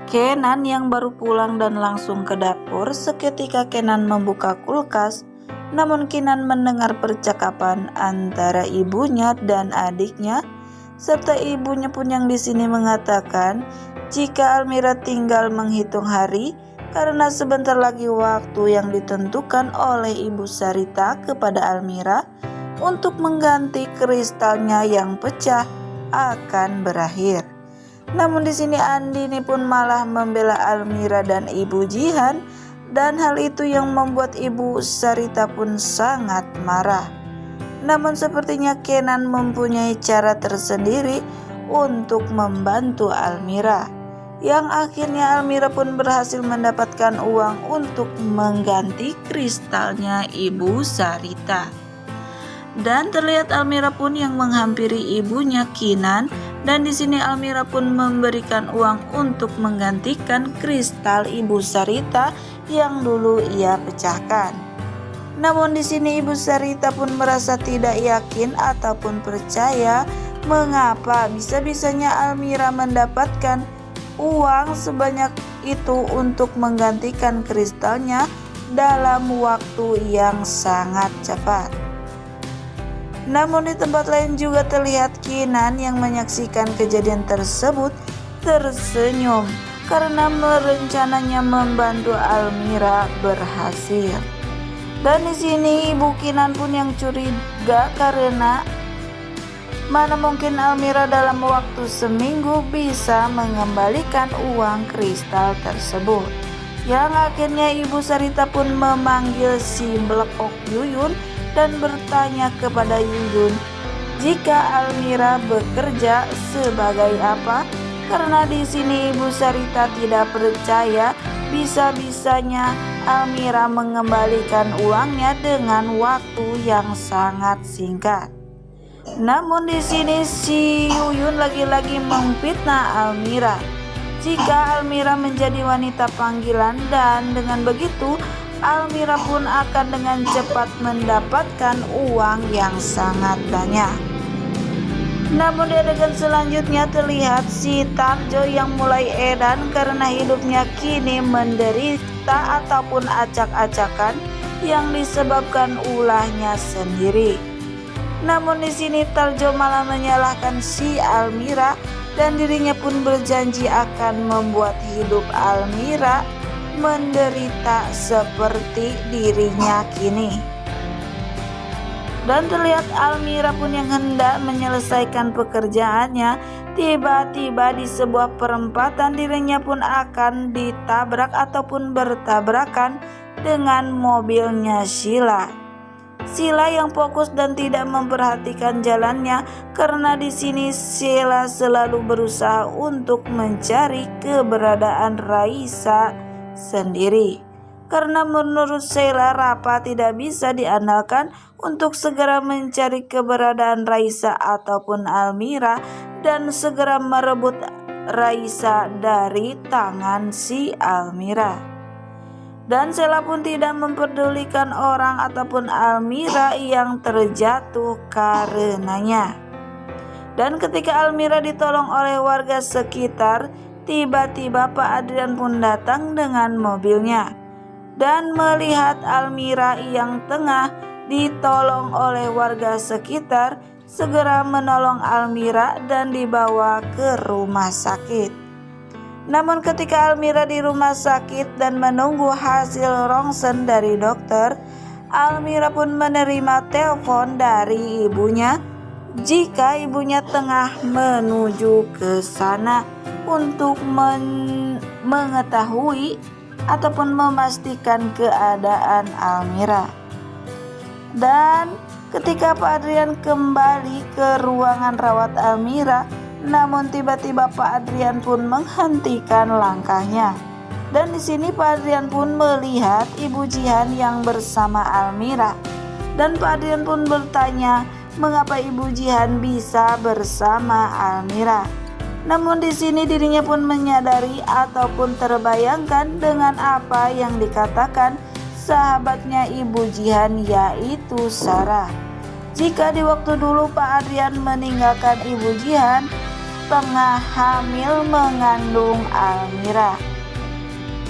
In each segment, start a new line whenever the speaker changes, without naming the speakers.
Kenan yang baru pulang dan langsung ke dapur. Seketika Kenan membuka kulkas, namun Kenan mendengar percakapan antara ibunya dan adiknya, serta ibunya pun yang di sini mengatakan jika Almira tinggal menghitung hari karena sebentar lagi waktu yang ditentukan oleh Ibu Sarita kepada Almira untuk mengganti kristalnya yang pecah akan berakhir. Namun di sini Andini pun malah membela Almira dan Ibu Jihan, dan hal itu yang membuat Ibu Sarita pun sangat marah. Namun sepertinya Kenan mempunyai cara tersendiri untuk membantu Almira, yang akhirnya Almira pun berhasil mendapatkan uang untuk mengganti kristalnya Ibu Sarita. Dan terlihat Almira pun yang menghampiri ibunya Kenan, dan di sini Almira pun memberikan uang untuk menggantikan kristal Ibu Sarita yang dulu ia pecahkan. Namun di sini Ibu Sarita pun merasa tidak yakin ataupun percaya mengapa bisa-bisanya Almira mendapatkan uang sebanyak itu untuk menggantikan kristalnya dalam waktu yang sangat cepat. Namun di tempat lain juga terlihat Kenan yang menyaksikan kejadian tersebut tersenyum karena rencananya membantu Almira berhasil. Dan di sini Ibu Kenan pun yang curiga karena mana mungkin Almira dalam waktu seminggu bisa mengembalikan uang kristal tersebut. Yang akhirnya Ibu Sarita pun memanggil si Blekok Yuyun dan bertanya kepada Yuyun jika Almira bekerja sebagai apa, karena di sini Ibu Sarita tidak percaya bisa-bisanya Almira mengembalikan uangnya dengan waktu yang sangat singkat. Namun di sini si Yuyun lagi-lagi memfitnah Almira jika Almira menjadi wanita panggilan, dan dengan begitu Almira pun akan dengan cepat mendapatkan uang yang sangat banyak. Namun di adegan selanjutnya terlihat si Tarjo yang mulai edan karena hidupnya kini menderita ataupun acak-acakan yang disebabkan ulahnya sendiri. Namun di sini Tarjo malah menyalahkan si Almira, dan dirinya pun berjanji akan membuat hidup Almira menderita seperti dirinya kini. Dan terlihat Almira pun yang hendak menyelesaikan pekerjaannya, tiba-tiba di sebuah perempatan dirinya pun akan ditabrak ataupun bertabrakan dengan mobilnya Sheila. Sheila yang fokus dan tidak memperhatikan jalannya karena di sini Sheila selalu berusaha untuk mencari keberadaan Raisa sendiri. Karena menurut Sheila Rapa tidak bisa diandalkan untuk segera mencari keberadaan Raisa ataupun Almira dan segera merebut Raisa dari tangan si Almira. Dan Sheila pun tidak memperdulikan orang ataupun Almira yang terjatuh karenanya. Dan ketika Almira ditolong oleh warga sekitar, tiba-tiba Pak Adrian pun datang dengan mobilnya dan melihat Almira yang tengah ditolong oleh warga sekitar, segera menolong Almira dan dibawa ke rumah sakit. Namun ketika Almira di rumah sakit dan menunggu hasil rongsen dari dokter, Almira pun menerima telepon dari ibunya jika ibunya tengah menuju ke sana untuk mengetahui ataupun memastikan keadaan Almira. Dan ketika Pak Adrian kembali ke ruangan rawat Almira, namun tiba-tiba Pak Adrian pun menghentikan langkahnya. Dan di sini Pak Adrian pun melihat Ibu Jihan yang bersama Almira. Dan Pak Adrian pun bertanya mengapa Ibu Jihan bisa bersama Almira. Namun di sini dirinya pun menyadari ataupun terbayangkan dengan apa yang dikatakan sahabatnya Ibu Jihan, yaitu Sarah. Jika di waktu dulu Pak Adrian meninggalkan Ibu Jihan, tengah hamil mengandung Almira.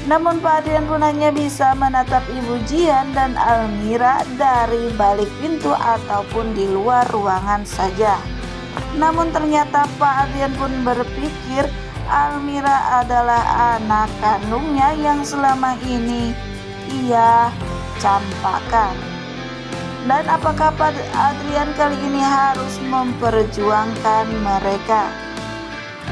Namun Pak Adrian pun hanya bisa menatap Ibu Jian dan Almira dari balik pintu ataupun di luar ruangan saja. Namun ternyata Pak Adrian pun berpikir Almira adalah anak kandungnya yang selama ini ia campakan. Dan apakah Pak Adrian kali ini harus memperjuangkan mereka?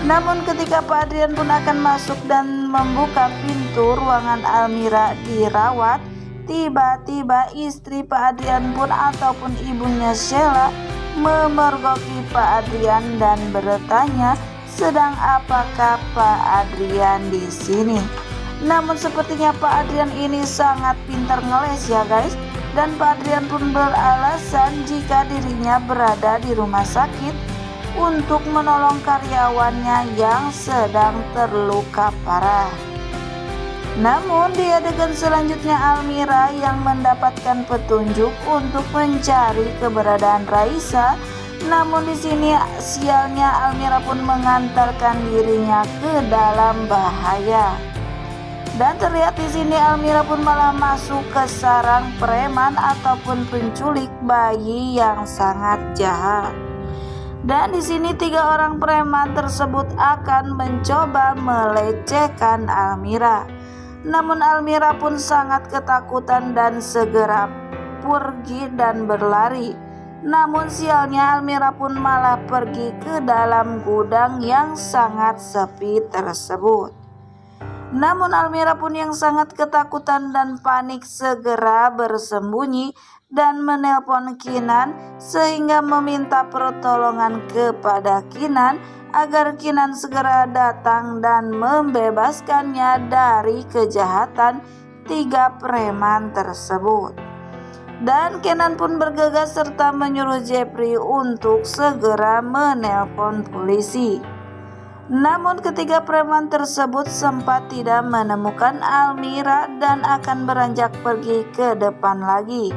Namun ketika Pak Adrian pun akan masuk dan membuka pintu ruangan Almira dirawat, tiba-tiba istri Pak Adrian pun ataupun ibunya Sheila memergoki Pak Adrian dan bertanya sedang apakah Pak Adrian di sini. Namun sepertinya Pak Adrian ini sangat pintar ngeles ya guys. Dan Pak Adrian pun beralasan jika dirinya berada di rumah sakit untuk menolong karyawannya yang sedang terluka parah. Namun di adegan selanjutnya Almira yang mendapatkan petunjuk untuk mencari keberadaan Raisa. Namun di sini sialnya Almira pun mengantarkan dirinya ke dalam bahaya. Dan terlihat di sini Almira pun malah masuk ke sarang preman ataupun penculik bayi yang sangat jahat. Dan di sini 3 orang preman tersebut akan mencoba melecehkan Almira. Namun Almira pun sangat ketakutan dan segera pergi dan berlari. Namun sialnya Almira pun malah pergi ke dalam gudang yang sangat sepi tersebut. Namun Almira pun yang sangat ketakutan dan panik segera bersembunyi dan menelpon Kinan sehingga meminta pertolongan kepada Kinan agar Kinan segera datang dan membebaskannya dari kejahatan 3 preman tersebut. Dan Kenan pun bergegas serta menyuruh Jeffrey untuk segera menelpon polisi. Namun ketiga preman tersebut sempat tidak menemukan Almira dan akan beranjak pergi ke depan lagi.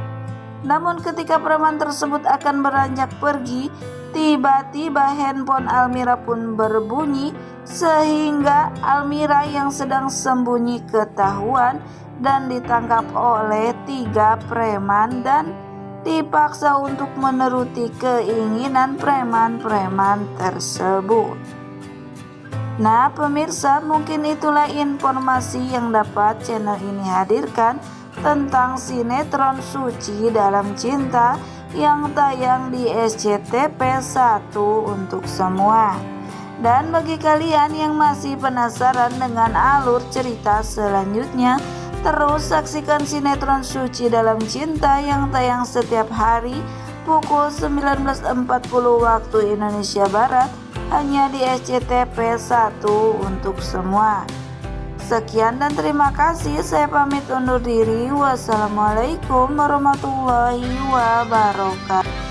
Namun ketika preman tersebut akan beranjak pergi, tiba-tiba handphone Almira pun berbunyi sehingga Almira yang sedang sembunyi ketahuan dan ditangkap oleh 3 preman dan dipaksa untuk menuruti keinginan preman-preman tersebut. Nah pemirsa, mungkin itulah informasi yang dapat channel ini hadirkan tentang sinetron Suci Dalam Cinta yang tayang di SCTV 1 untuk semua. Dan bagi kalian yang masih penasaran dengan alur cerita selanjutnya, terus saksikan sinetron Suci Dalam Cinta yang tayang setiap hari pukul 19.40 waktu Indonesia Barat hanya di SCTV 1 untuk semua. Sekian dan terima kasih, saya pamit undur diri. Wassalamualaikum warahmatullahi wabarakatuh.